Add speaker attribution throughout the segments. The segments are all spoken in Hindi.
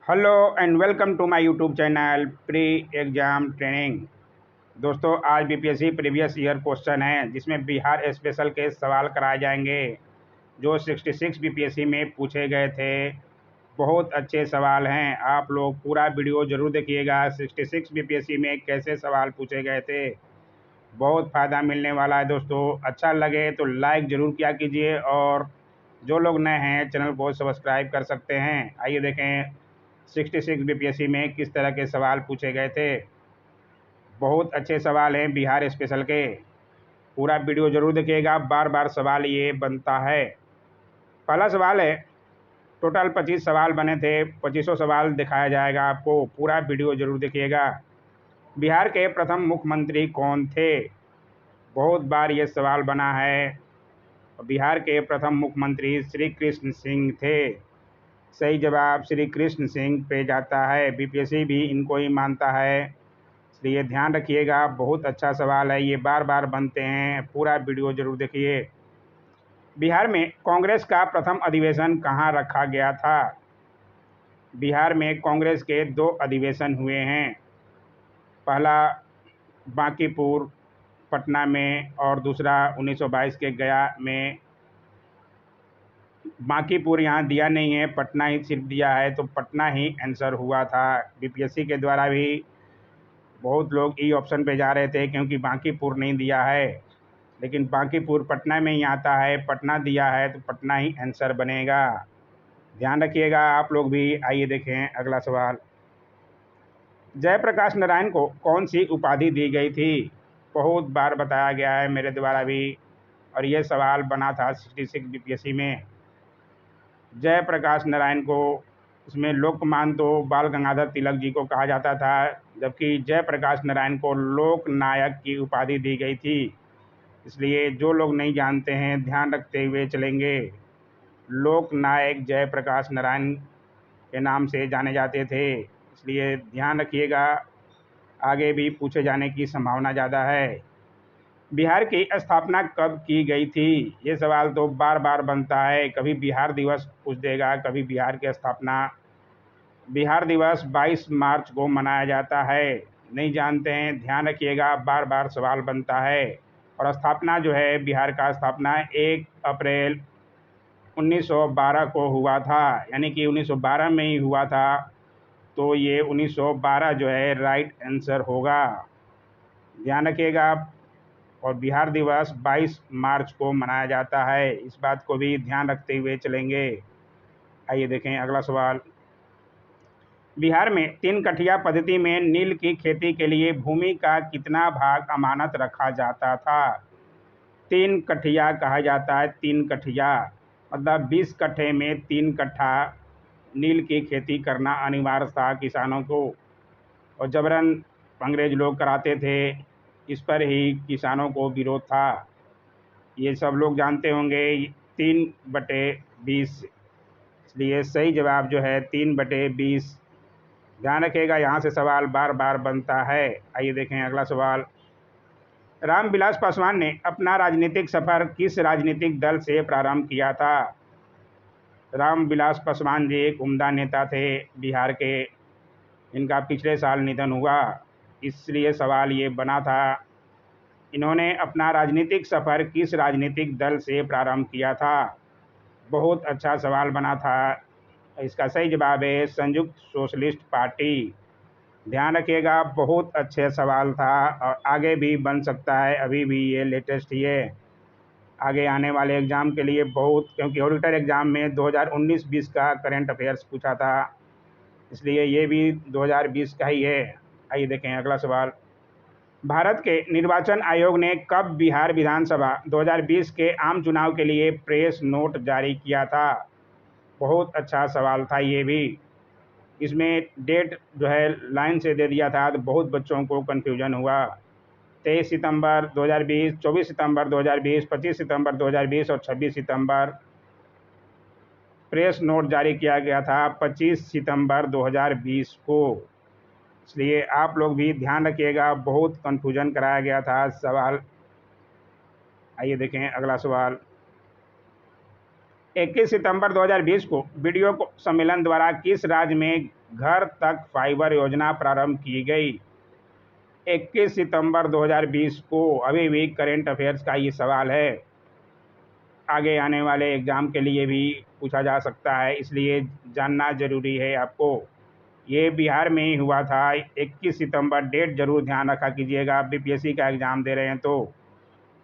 Speaker 1: Hello and welcome to my YouTube channel pre exam training. दोस्तों, आज बीपीएससी प्रीवियस ईयर क्वेश्चन है जिसमें बिहार स्पेशल के सवाल कराए जाएंगे जो 66 बीपीएससी में पूछे गए थे। बहुत अच्छे सवाल हैं, आप लोग पूरा वीडियो ज़रूर देखिएगा। 66 बीपीएससी में कैसे सवाल पूछे गए थे, बहुत फ़ायदा मिलने वाला है। दोस्तों, अच्छा लगे तो लाइक ज़रूर किया कीजिए और जो लोग नए हैं चैनल को सब्सक्राइब कर सकते हैं। आइए देखें 66 बीपीएससी में किस तरह के सवाल पूछे गए थे। बहुत अच्छे सवाल हैं बिहार स्पेशल के, पूरा वीडियो ज़रूर देखिएगा, बार बार सवाल ये बनता है। पहला सवाल है, टोटल 25 सवाल बने थे, 25 सवाल दिखाया जाएगा आपको, पूरा वीडियो ज़रूर देखिएगा। बिहार के प्रथम मुख्यमंत्री कौन थे? बहुत बार ये सवाल बना है। बिहार के प्रथम मुख्यमंत्री श्री कृष्ण सिंह थे। सही जवाब श्री कृष्ण सिंह पे जाता है। बीपीएससी भी इनको ही मानता है, इसलिए ध्यान रखिएगा। बहुत अच्छा सवाल है, ये बार बार बनते हैं, पूरा वीडियो जरूर देखिए। बिहार में कांग्रेस का प्रथम अधिवेशन कहाँ रखा गया था? बिहार में कांग्रेस के 2 अधिवेशन हुए हैं। पहला बांकीपुर पटना में और दूसरा 1922 के गया में। बांकीपुर यहाँ दिया नहीं है, पटना ही सिर्फ दिया है, तो पटना ही आंसर हुआ था। बीपीएससी के द्वारा भी बहुत लोग ई ऑप्शन पे जा रहे थे क्योंकि बांकीपुर नहीं दिया है, लेकिन बांकीपुर पटना में ही आता है, पटना दिया है तो पटना ही आंसर बनेगा। ध्यान रखिएगा आप लोग भी। आइए देखें अगला सवाल। जयप्रकाश नारायण को कौन सी उपाधि दी गई थी? बहुत बार बताया गया है मेरे द्वारा भी, और यह सवाल बना था 66 बीपीएससी में। जयप्रकाश नारायण को उसमें लोकमान्य तो बाल गंगाधर तिलक जी को कहा जाता था, जबकि जयप्रकाश नारायण को लोकनायक की उपाधि दी गई थी। इसलिए जो लोग नहीं जानते हैं ध्यान रखते हुए चलेंगे। लोकनायक जयप्रकाश नारायण के नाम से जाने जाते थे, इसलिए ध्यान रखिएगा, आगे भी पूछे जाने की संभावना ज़्यादा है। बिहार की स्थापना कब की गई थी? ये सवाल तो बार बार बनता है, कभी बिहार दिवस पूछ देगा, कभी बिहार की स्थापना। बिहार दिवस 22 मार्च को मनाया जाता है। नहीं जानते हैं ध्यान रखिएगा, बार बार सवाल बनता है। और स्थापना जो है, बिहार का स्थापना 1 अप्रैल 1912 को हुआ था, यानी कि 1912 में ही हुआ था, तो ये 1912 जो है राइट आंसर होगा। ध्यान रखिएगा। और बिहार दिवस 22 मार्च को मनाया जाता है, इस बात को भी ध्यान रखते हुए चलेंगे। आइए देखें अगला सवाल। बिहार में 3 कठिया पद्धति में नील की खेती के लिए भूमि का कितना भाग अमानत रखा जाता था? 3 कठिया कहा जाता है, 3 कठिया मतलब 20 कट्ठे में 3 कट्ठा नील की खेती करना अनिवार्य था किसानों को, और जबरन अंग्रेज लोग कराते थे, इस पर ही किसानों को विरोध था। ये सब लोग जानते होंगे। 3/20, इसलिए सही जवाब जो है 3/20। ध्यान रखिएगा, यहाँ से सवाल बार बार बनता है। आइए देखें अगला सवाल। रामविलास पासवान ने अपना राजनीतिक सफर किस राजनीतिक दल से प्रारंभ किया था? रामविलास पासवान जी एक उम्दा नेता थे बिहार के, इनका पिछले साल निधन हुआ, इसलिए सवाल ये बना था। इन्होंने अपना राजनीतिक सफ़र किस राजनीतिक दल से प्रारंभ किया था? बहुत अच्छा सवाल बना था। इसका सही जवाब है संयुक्त सोशलिस्ट पार्टी। ध्यान रखिएगा, बहुत अच्छे सवाल था और आगे भी बन सकता है, अभी भी ये लेटेस्ट ही है। आगे आने वाले एग्ज़ाम के लिए बहुत, क्योंकि ऑडिटर एग्ज़ाम में 2019-20 का करंट अफेयर्स पूछा था, इसलिए ये भी 2020 का ही है। आइए देखें अगला सवाल। भारत के निर्वाचन आयोग ने कब बिहार विधानसभा 2020 के आम चुनाव के लिए प्रेस नोट जारी किया था? बहुत अच्छा सवाल था ये भी। इसमें डेट जो है लाइन से दे दिया था, तो बहुत बच्चों को कन्फ्यूजन हुआ। 23 सितंबर 2020, 24 सितंबर 2020, 25 सितंबर 2020 और 26 सितंबर। प्रेस नोट जारी किया गया था 25 सितंबर 2020 को, इसलिए आप लोग भी ध्यान रखिएगा, बहुत कन्फ्यूजन कराया गया था सवाल। आइए देखें अगला सवाल। 21 सितंबर 2020 को वीडियो सम्मेलन द्वारा किस राज्य में घर तक फाइबर योजना प्रारंभ की गई। 21 सितंबर 2020 को अभी भी करेंट अफेयर्स का ये सवाल है, आगे आने वाले एग्ज़ाम के लिए भी पूछा जा सकता है, इसलिए जानना ज़रूरी है आपको। ये बिहार में ही हुआ था। 21 सितंबर, डेट ज़रूर ध्यान रखा कीजिएगा बीपीएससी का एग्ज़ाम दे रहे हैं तो,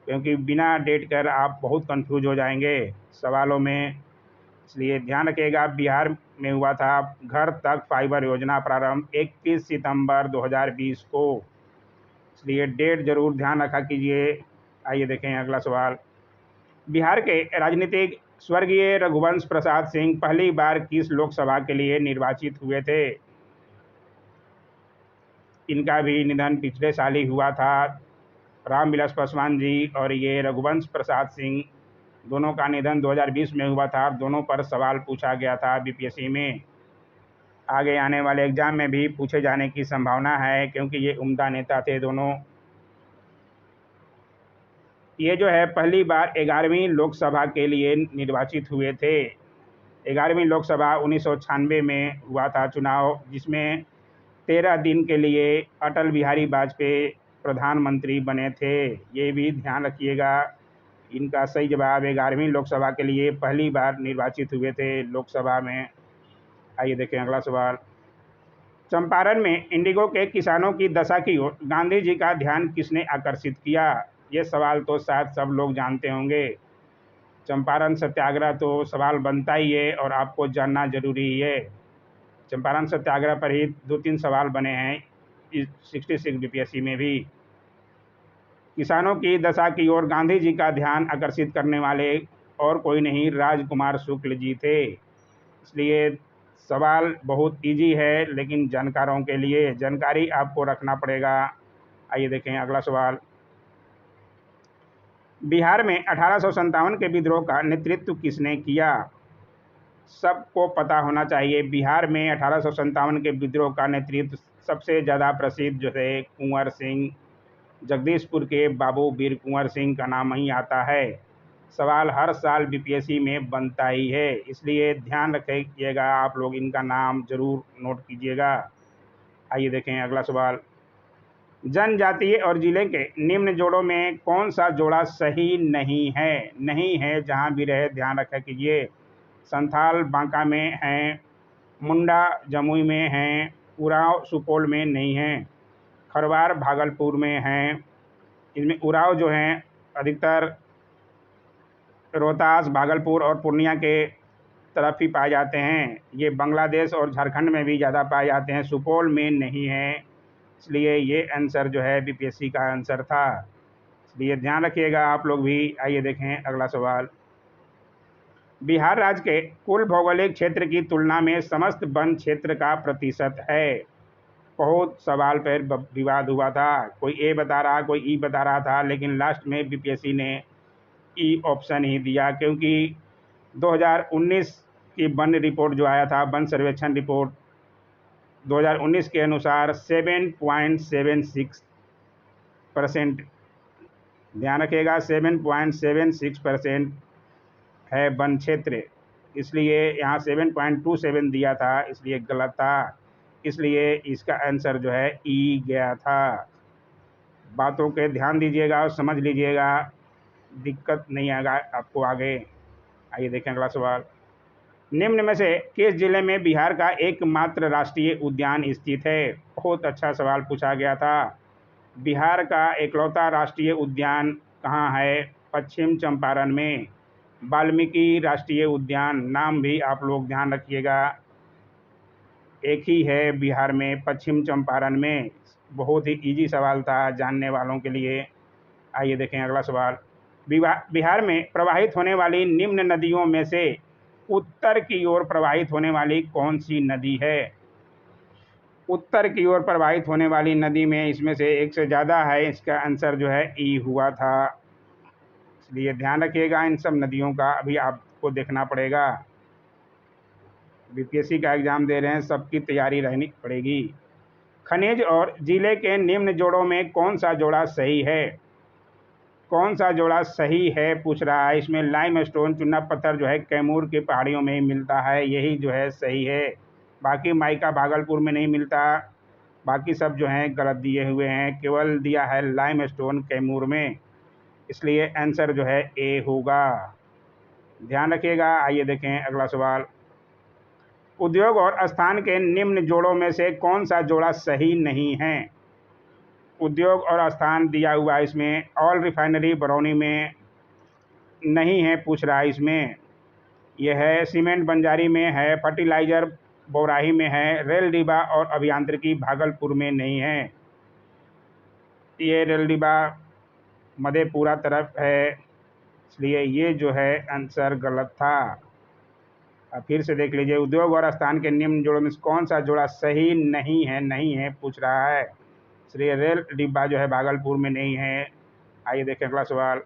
Speaker 1: क्योंकि बिना डेट कर आप बहुत कंफ्यूज हो जाएंगे सवालों में, इसलिए ध्यान रखिएगा। बिहार में हुआ था घर तक फाइबर योजना प्रारंभ 21 सितंबर 2020 को, इसलिए डेट ज़रूर ध्यान रखा कीजिए। आइए देखें अगला सवाल। बिहार के राजनीतिक स्वर्गीय रघुवंश प्रसाद सिंह पहली बार किस लोकसभा के लिए निर्वाचित हुए थे? इनका भी निधन पिछले साल ही हुआ था। रामविलास पासवान जी और ये रघुवंश प्रसाद सिंह, दोनों का निधन 2020 में हुआ था। दोनों पर सवाल पूछा गया था बीपीएससी में, आगे आने वाले एग्जाम में भी पूछे जाने की संभावना है, क्योंकि ये उम्दा नेता थे दोनों। ये जो है पहली बार 11वीं लोकसभा के लिए निर्वाचित हुए थे। 11वीं लोकसभा 1996 में हुआ था चुनाव, जिसमें 13 दिन के लिए अटल बिहारी वाजपेयी प्रधानमंत्री बने थे। ये भी ध्यान रखिएगा। इनका सही जवाब 11वीं लोकसभा के लिए पहली बार निर्वाचित हुए थे लोकसभा में। आइए देखें अगला सवाल। चंपारण में इंडिगो के किसानों की दशा की ओर गांधी जी का ध्यान किसने आकर्षित किया? ये सवाल तो शायद सब लोग जानते होंगे। चंपारण सत्याग्रह तो सवाल बनता ही है और आपको जानना जरूरी है। चंपारण सत्याग्रह पर ही 2-3 सवाल बने हैं इस 66 बीपीएससी में भी। किसानों की दशा की ओर गांधी जी का ध्यान आकर्षित करने वाले और कोई नहीं, राजकुमार शुक्ल जी थे। इसलिए सवाल बहुत इजी है, लेकिन जानकारों के लिए जानकारी आपको रखना पड़ेगा। आइए देखें अगला सवाल। बिहार में 1857 के विद्रोह का नेतृत्व किसने किया? सबको पता होना चाहिए, बिहार में 1857 के विद्रोह का नेतृत्व सबसे ज़्यादा प्रसिद्ध जो है कुंवर सिंह, जगदीशपुर के बाबू वीर कुंवर सिंह का नाम ही आता है। सवाल हर साल बीपीएससी में बनता ही है, इसलिए ध्यान रखिएगा आप लोग, इनका नाम जरूर नोट कीजिएगा। आइए देखें अगला सवाल। जनजातीय और जिले के निम्न जोड़ों में कौन सा जोड़ा सही नहीं है? नहीं है जहां भी रहे ध्यान रखा कीजिए। संथाल बांका में हैं, मुंडा जमुई में हैं, उरांव सुपौल में नहीं हैं, खरवार भागलपुर में हैं। इनमें उरांव जो हैं अधिकतर रोहतास, भागलपुर और पूर्णिया के तरफ ही पाए जाते हैं। ये बांग्लादेश और झारखंड में भी ज़्यादा पाए जाते हैं, सुपौल में नहीं है। इसलिए ये आंसर जो है बीपीएससी का आंसर था, इसलिए ध्यान रखिएगा आप लोग भी। आइए देखें अगला सवाल। बिहार राज्य के कुल भौगोलिक क्षेत्र की तुलना में समस्त वन क्षेत्र का प्रतिशत है? बहुत सवाल पर विवाद हुआ था, कोई ए बता रहा, कोई ई बता रहा था, लेकिन लास्ट में बीपीएससी ने ई ऑप्शन ही दिया, क्योंकि 2019 की वन रिपोर्ट जो आया था, वन सर्वेक्षण रिपोर्ट 2019 के अनुसार 7.76%, ध्यान रखिएगा 7.76% है वन क्षेत्र, इसलिए यहाँ 7.27 दिया था, इसलिए गलत था। इसलिए इसका आंसर जो है ई गया था। बातों के ध्यान दीजिएगा और समझ लीजिएगा, दिक्कत नहीं आएगा आपको आगे। आइए देखें अगला सवाल। निम्न में से किस जिले में बिहार का एकमात्र राष्ट्रीय उद्यान स्थित है? बहुत अच्छा सवाल पूछा गया था। बिहार का एकलौता राष्ट्रीय उद्यान कहाँ है? पश्चिम चंपारण में वाल्मीकि राष्ट्रीय उद्यान, नाम भी आप लोग ध्यान रखिएगा, एक ही है बिहार में, पश्चिम चंपारण में। बहुत ही इजी सवाल था जानने वालों के लिए। आइए देखें अगला सवाल। बिहार में प्रवाहित होने वाली निम्न नदियों में से उत्तर की ओर प्रवाहित होने वाली कौन सी नदी है? उत्तर की ओर प्रवाहित होने वाली नदी में इसमें से एक से ज़्यादा है, इसका आंसर जो है ई हुआ था। इसलिए ध्यान रखिएगा इन सब नदियों का, अभी आपको देखना पड़ेगा। बीपीएससी का एग्ज़ाम दे रहे हैं, सबकी तैयारी रहनी पड़ेगी। खनिज और जिले के निम्न जोड़ों में कौन सा जोड़ा सही है? कौन सा जोड़ा सही है पूछ रहा है। इसमें लाइमस्टोन, चूना पत्थर जो है कैमूर के पहाड़ियों में ही मिलता है, यही जो है सही है। बाकी माइका भागलपुर में नहीं मिलता। बाकी सब जो हैं गलत दिए हुए हैं, केवल दिया है लाइमस्टोन कैमूर में, इसलिए आंसर जो है ए होगा। ध्यान रखिएगा। आइए देखें अगला सवाल। उद्योग और स्थान के निम्न जोड़ों में से कौन सा जोड़ा सही नहीं है? उद्योग और स्थान दिया हुआ है इसमें, ऑल रिफाइनरी बरौनी में नहीं है, पूछ रहा है इसमें। यह है सीमेंट बंजारी में है, फर्टिलाइजर बौराही में है, रेल डिब्बा और अभियांत्रिकी भागलपुर में नहीं है। ये रेल डिब्बा मधेपुरा तरफ है, इसलिए ये जो है आंसर गलत था। अब फिर से देख लीजिए, उद्योग और स्थान के निम्न जोड़ों में से कौन सा जोड़ा सही नहीं है पूछ रहा है, इसलिए रेल डिब्बा जो है भागलपुर में नहीं है। आइए देखें अगला सवाल।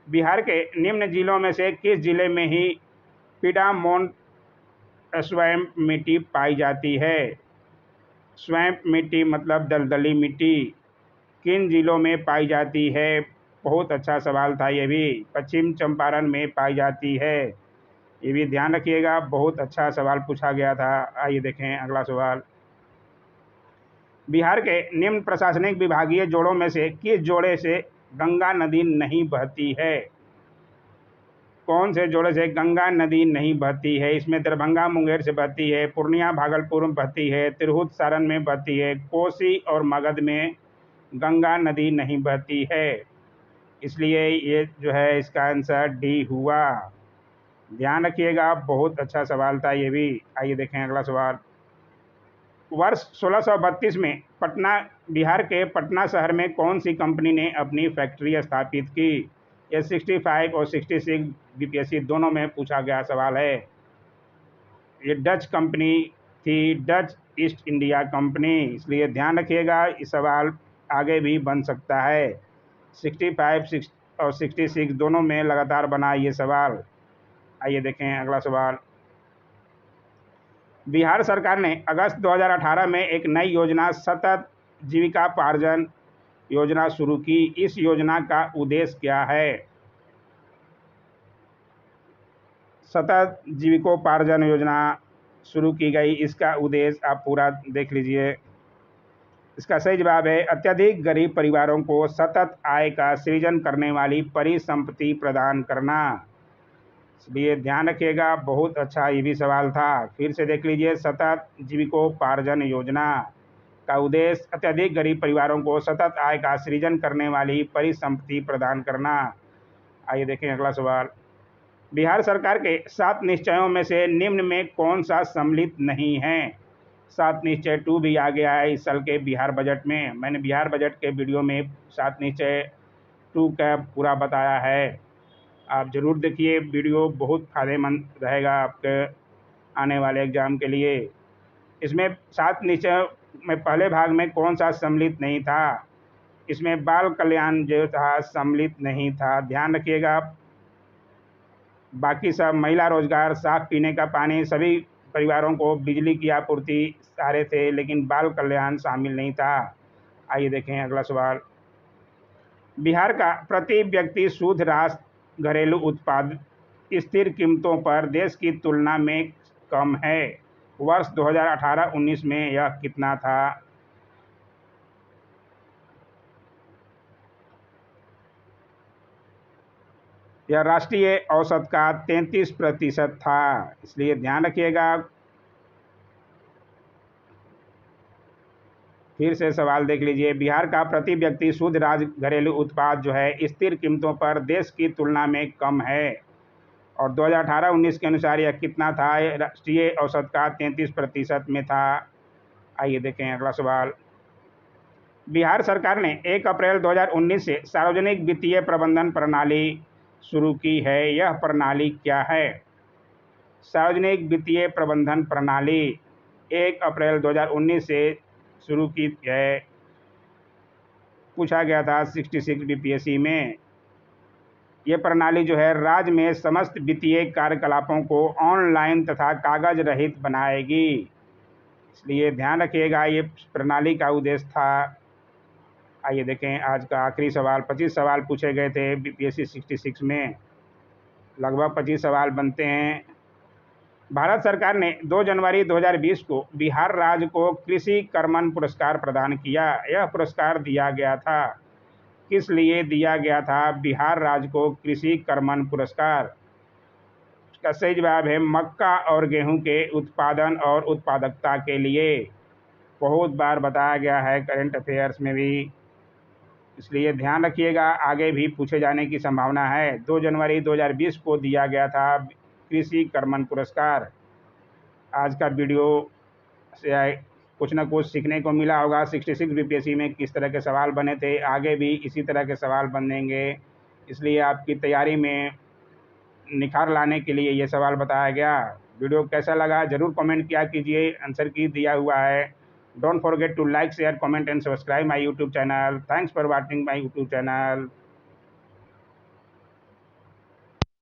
Speaker 1: बिहार के निम्न जिलों में से किस जिले में ही पीडामोन्ट स्वैम्प मिट्टी पाई जाती है? स्वैम्प मिट्टी मतलब दलदली मिट्टी किन जिलों में पाई जाती है? बहुत अच्छा सवाल था ये भी। पश्चिम चंपारण में पाई जाती है, ये भी ध्यान रखिएगा, बहुत अच्छा सवाल पूछा गया था। आइए देखें अगला सवाल। बिहार के निम्न प्रशासनिक विभागीय जोड़ों में से किस जोड़े से गंगा नदी नहीं बहती है? कौन से जोड़े से गंगा नदी नहीं बहती है? इसमें दरभंगा मुंगेर से बहती है, पूर्णिया भागलपुर में बहती है, तिरहुत सारण में बहती है, कोसी और मगध में गंगा नदी नहीं बहती है, इसलिए ये जो है इसका आंसर डी हुआ। ध्यान रखिएगा, बहुत अच्छा सवाल था ये भी। आइए देखें अगला सवाल। वर्ष 1632 में पटना बिहार के पटना शहर में कौन सी कंपनी ने अपनी फैक्ट्री स्थापित की? ये 65 और 66 बीपीएससी दोनों में पूछा गया सवाल है। ये डच कंपनी थी, डच ईस्ट इंडिया कंपनी, इसलिए ध्यान रखिएगा, इस सवाल आगे भी बन सकता है। 65 और 66 दोनों में लगातार बना ये सवाल। आइए देखें अगला सवाल। बिहार सरकार ने अगस्त 2018 में एक नई योजना सतत जीविकापार्जन योजना शुरू की। इस योजना का उद्देश्य क्या है? सतत जीविकोपार्जन योजना शुरू की गई, इसका उद्देश्य आप पूरा देख लीजिए। इसका सही जवाब है अत्यधिक गरीब परिवारों को सतत आय का सृजन करने वाली परिसंपत्ति प्रदान करना, इसलिए ध्यान रखिएगा, बहुत अच्छा ये भी सवाल था। फिर से देख लीजिए, सतत जीविकोपार्जन योजना का उद्देश्य अत्यधिक गरीब परिवारों को सतत आय का सृजन करने वाली परिसंपत्ति प्रदान करना। आइए देखें अगला सवाल। बिहार सरकार के 7 निश्चयों में से निम्न में कौन सा सम्मिलित नहीं है? 7 निश्चय 2 भी आ गया है इस साल के बिहार बजट में। मैंने बिहार बजट के वीडियो में 7 निश्चय 2 का पूरा बताया है, आप ज़रूर देखिए वीडियो, बहुत फ़ायदेमंद रहेगा आपके आने वाले एग्ज़ाम के लिए। इसमें 7 निश्चय में पहले भाग में कौन सा सम्मिलित नहीं था? इसमें बाल कल्याण जो था सम्मिलित नहीं था, ध्यान रखिएगा। बाकी सब महिला रोजगार, साफ पीने का पानी, सभी परिवारों को बिजली की आपूर्ति सारे थे, लेकिन बाल कल्याण शामिल नहीं था। आइए देखें अगला सवाल। बिहार का प्रति व्यक्ति शुद्ध राष्ट्र घरेलू उत्पाद स्थिर कीमतों पर देश की तुलना में कम है। वर्ष 2018-19 में यह कितना था? यह राष्ट्रीय औसत का 33% था, इसलिए ध्यान रखिएगा। फिर से सवाल देख लीजिए। बिहार का प्रति व्यक्ति शुद्ध राज्य घरेलू उत्पाद जो है स्थिर कीमतों पर देश की तुलना में कम है, और 2018-19 के अनुसार यह कितना था? राष्ट्रीय औसत का 33% में था। आइए देखें अगला सवाल। बिहार सरकार ने 1 अप्रैल 2019 से सार्वजनिक वित्तीय प्रबंधन प्रणाली शुरू की है, यह प्रणाली क्या है? सार्वजनिक वित्तीय प्रबंधन प्रणाली 1 अप्रैल 2019 से शुरू की है, पूछा गया था 66 बीपीएससी में। ये प्रणाली जो है राज्य में समस्त वित्तीय कार्यकलापों को ऑनलाइन तथा कागज रहित बनाएगी, इसलिए ध्यान रखिएगा, ये प्रणाली का उद्देश्य था। आइए देखें आज का आखिरी सवाल। 25 सवाल पूछे गए थे बीपीएससी 66 में, लगभग 25 सवाल बनते हैं। भारत सरकार ने 2 जनवरी 2020 को बिहार राज्य को कृषि कर्मण पुरस्कार प्रदान किया। यह पुरस्कार दिया गया था, किस लिए दिया गया था बिहार राज्य को कृषि कर्मण पुरस्कार? इसका सही जवाब है मक्का और गेहूं के उत्पादन और उत्पादकता के लिए। बहुत बार बताया गया है करंट अफेयर्स में भी, इसलिए ध्यान रखिएगा, आगे भी पूछे जाने की संभावना है। 2 जनवरी 2020 को दिया गया था कृषि कर्मण पुरस्कार। आज का वीडियो से कुछ ना कुछ सीखने को मिला होगा। 66 बीपीएससी में किस तरह के सवाल बने थे, आगे भी इसी तरह के सवाल बनेंगे, इसलिए आपकी तैयारी में निखार लाने के लिए ये सवाल बताया गया। वीडियो कैसा लगा ज़रूर कमेंट किया कीजिए, आंसर की दिया हुआ है। Don't forget to like share comment and subscribe my YouTube channel. Thanks for watching my YouTube channel.